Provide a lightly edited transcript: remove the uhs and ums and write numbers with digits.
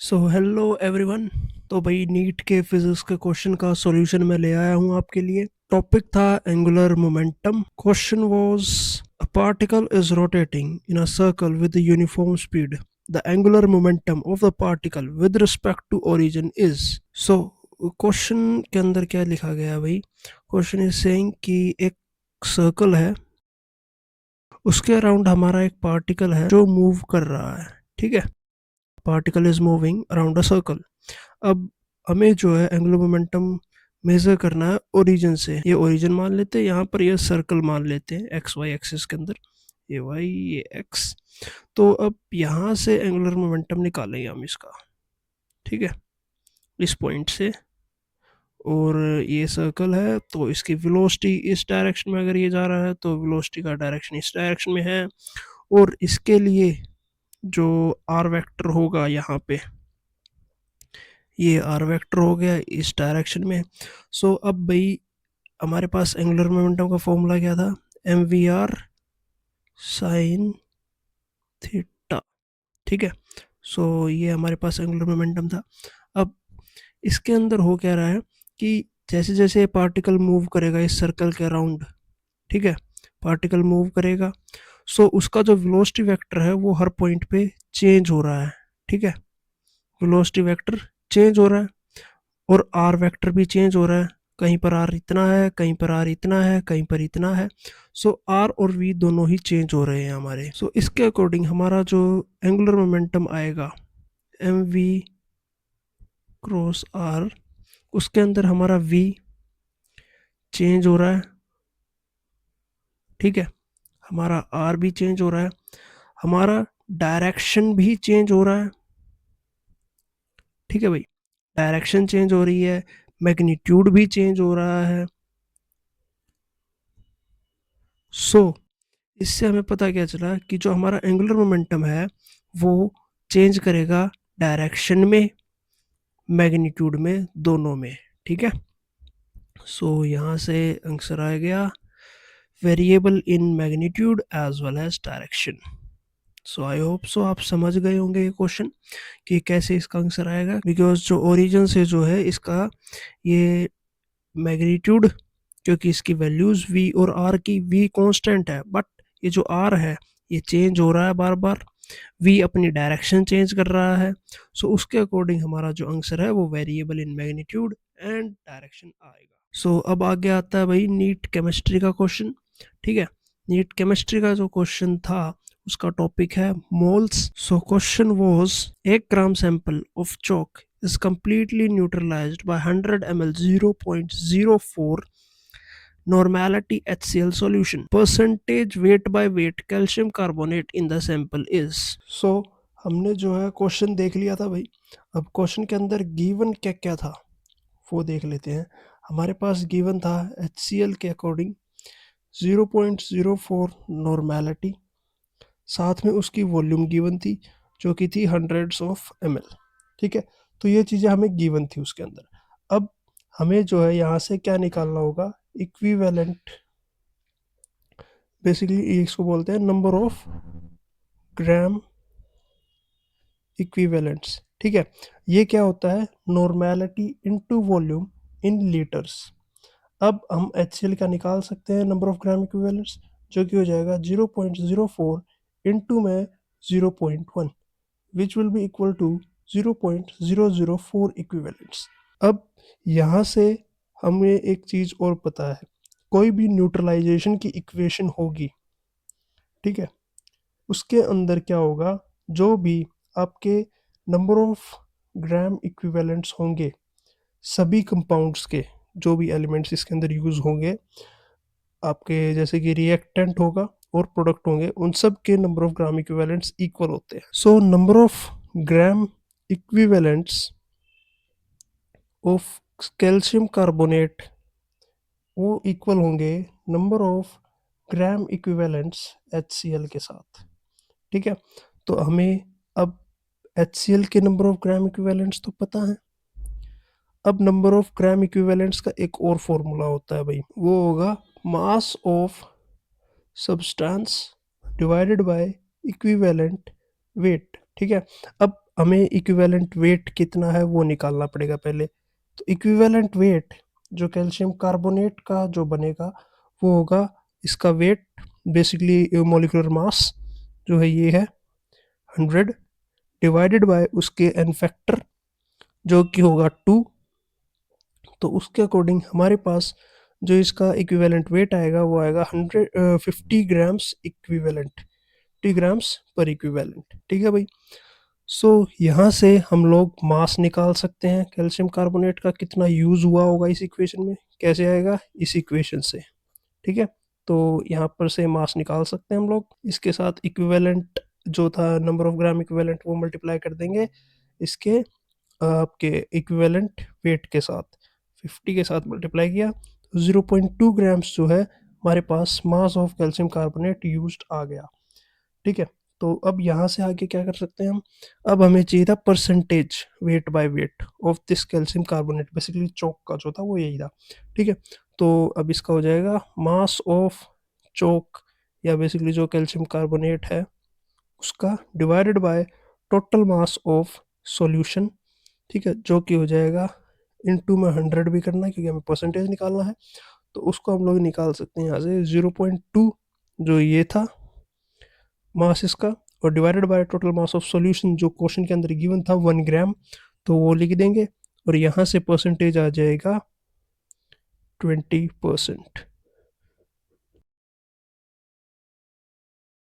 So hello everyone. तो भाई NEET के फिजिक्स के क्वेश्चन का सॉल्यूशन मैं ले आया हूँ आपके लिए। टॉपिक था angular momentum. Question was a particle is rotating in a circle with uniform speed. The angular momentum of the particle with respect to origin is. So question के अंदर क्या लिखा गया है भाई? क्वेश्चन इज सेइंग कि एक सर्कल है, उसके अराउंड हमारा एक पार्टिकल है जो मूव कर रहा है। ठीक है, particle is moving around a circle. अब हमें जो है एंगुलर मोमेंटम मेजर करना है ओरिजिन से। ये ओरिजिन मान लेते हैं, यहाँ पर ये सर्कल मान लेते हैं एक्स वाई एक्सिस के अंदर, ये वाई ये एक्स। तो अब यहाँ से एंगुलर मोमेंटम निकालेंगे हम इसका। ठीक है, इस पॉइंट से। और ये सर्कल है तो इसकी वेलोसिटी इस डायरेक्शन में अगर ये जा रहा है तो वेलोसिटी का डायरेक्शन इस डायरेक्शन में है। और इसके लिए जो आर वेक्टर होगा यहाँ पे, ये आर वेक्टर हो गया इस डायरेक्शन में। सो अब भाई हमारे पास एंगुलर मोमेंटम का फॉर्मूला क्या था? M v r sine theta. ठीक है, सो ये हमारे पास एंगुलर मोमेंटम था। अब इसके अंदर हो क्या रहा है कि जैसे जैसे पार्टिकल मूव करेगा इस सर्कल के अराउंड, ठीक है, पार्टिकल मूव करेगा, सो उसका जो वेलोसिटी वेक्टर है वो हर पॉइंट पे चेंज हो रहा है। ठीक है, वेलोसिटी वेक्टर चेंज हो रहा है और आर वेक्टर भी चेंज हो रहा है। कहीं पर आर इतना है, कहीं पर आर इतना है, कहीं पर इतना है। सो आर और वी दोनों ही चेंज हो रहे हैं हमारे। सो इसके अकॉर्डिंग हमारा जो एंगुलर मोमेंटम आएगा एम वी क्रॉस आर, उसके अंदर हमारा वी चेंज हो रहा है। ठीक है, हमारा आर भी चेंज हो रहा है, हमारा डायरेक्शन भी चेंज हो रहा है। ठीक है भाई, डायरेक्शन चेंज हो रही है, मैग्नीट्यूड भी चेंज हो रहा है। सो इससे हमें पता क्या चला कि जो हमारा एंगुलर मोमेंटम है वो चेंज करेगा डायरेक्शन में, मैग्नीट्यूड में, दोनों में। ठीक है, सो यहाँ से आंसर आ गया variable in magnitude as well as direction. So I hope so आप समझ गए होंगे ये क्वेश्चन कि कैसे इसका आंसर आएगा। बिकॉज जो ओरिजिन से जो है इसका ये मैग्नीट्यूड, क्योंकि इसकी वैल्यूज v और r की v कांस्टेंट है, बट ये जो r है ये चेंज हो रहा है बार बार, v अपनी डायरेक्शन चेंज कर रहा है। सो उसके अकॉर्डिंग हमारा जो आंसर है वो variable in magnitude and direction आएगा। सो अब आगे आता है भाई नीट केमिस्ट्री का क्वेश्चन। ठीक है, नीट केमिस्ट्री का जो क्वेश्चन था उसका टॉपिक है moles. So question was 1 gram sample of chalk is completely neutralized by 100 ml 0.04 normality HCl solution. Percentage weight by weight calcium carbonate in the sample is. So हमने जो है question देख लिया था भाई। अब क्वेश्चन के अंदर गिवन क्या क्या था वो देख लेते हैं। हमारे पास गिवन था HCl के अकॉर्डिंग 0.04 नॉर्मेलिटी, साथ में उसकी वॉल्यूम गिवन थी जो कि थी हंड्रेड्स ऑफ ml। ठीक है, तो ये चीज़ें हमें गिवन थी उसके अंदर। अब हमें जो है यहाँ से क्या निकालना होगा? इक्विवेलेंट, बेसिकली इसको बोलते हैं नंबर ऑफ ग्राम इक्विवेलेंट्स। ठीक है, ये क्या होता है? नॉर्मेलिटी इनटू वॉल्यूम इन लीटर्स। अब हम HCl का निकाल सकते हैं नंबर ऑफ ग्राम इक्विवेलेंट्स, जो कि हो जाएगा 0.04 इंटू में 0.1, which will be equal to 0.004 equivalents. अब यहाँ से हमें एक चीज़ और पता है, कोई भी न्यूट्रलाइजेशन की इक्वेशन होगी, ठीक है, उसके अंदर क्या होगा? जो भी आपके नंबर ऑफ ग्राम इक्विवेलेंट्स होंगे सभी कंपाउंड्स के, जो भी एलिमेंट्स इसके अंदर यूज होंगे आपके, जैसे कि रिएक्टेंट होगा और प्रोडक्ट होंगे, उन सब के number of gram equivalents equal होते हैं। So number of gram equivalents of calcium carbonate वो इक्वल होंगे number of gram equivalents HCl के साथ। ठीक है, तो हमें अब HCl के नंबर ऑफ ग्राम इक्विवेलेंट्स तो पता है। अब नंबर ऑफ ग्राम इक्विवेलेंट्स का एक और फॉर्मूला होता है भाई, वो होगा mass of substance divided by equivalent weight. ठीक है, अब हमें इक्विवेलेंट वेट कितना है वो निकालना पड़ेगा पहले। तो इक्विवेलेंट वेट जो कैल्शियम कार्बोनेट का जो बनेगा वो होगा इसका वेट, बेसिकली मोलिकुलर मास जो है ये है 100 डिवाइडेड बाय उसके एन फैक्टर जो कि होगा 2। तो उसके अकॉर्डिंग हमारे पास जो इसका इक्विवेलेंट वेट आएगा वो आएगा 50 ग्राम्स इक्विवेलेंट, 50 ग्राम्स पर इक्विवेलेंट। ठीक है भाई। सो यहाँ से हम लोग मास निकाल सकते हैं कैल्शियम कार्बोनेट का कितना यूज़ हुआ होगा इस इक्वेशन में। कैसे आएगा? इस इक्वेशन से। ठीक है। तो यहाँ पर से मास निकाल सकते हैं हम लोग। इसके साथ इक्विवेलेंट जो था नंबर ऑफ ग्राम इक्विवेलेंट वो मल्टीप्लाई कर देंगे इसके आपके इक्विवेलेंट वेट के साथ। 50 के साथ मल्टीप्लाई किया तो 0.2 ग्राम्स जो है हमारे पास mass of calcium carbonate used आ गया। ठीक है। तो अब यहाँ से आगे क्या कर सकते हैं हम? अब हमें चाहिए था percentage weight by weight of this calcium carbonate, basically chalk का जो था वो यही था। ठीक है। तो अब इसका हो जाएगा मास ऑफ चौक या बेसिकली जो कैल्शियम कार्बोनेट है उसका divided by total mass of solution. ठीक है। जो कि हो जाएगा इनटू में 100 भी करना है क्योंकि हमें परसेंटेज निकालना है। तो उसको हम लोग निकाल सकते हैं यहाँ से 0.2 जो ये था मास इसका, और divided by total mass of solution जो क्वेश्चन के अंदर गिवन था 1 ग्राम, तो वो लिख देंगे। और यहाँ से परसेंटेज आ जाएगा 20%।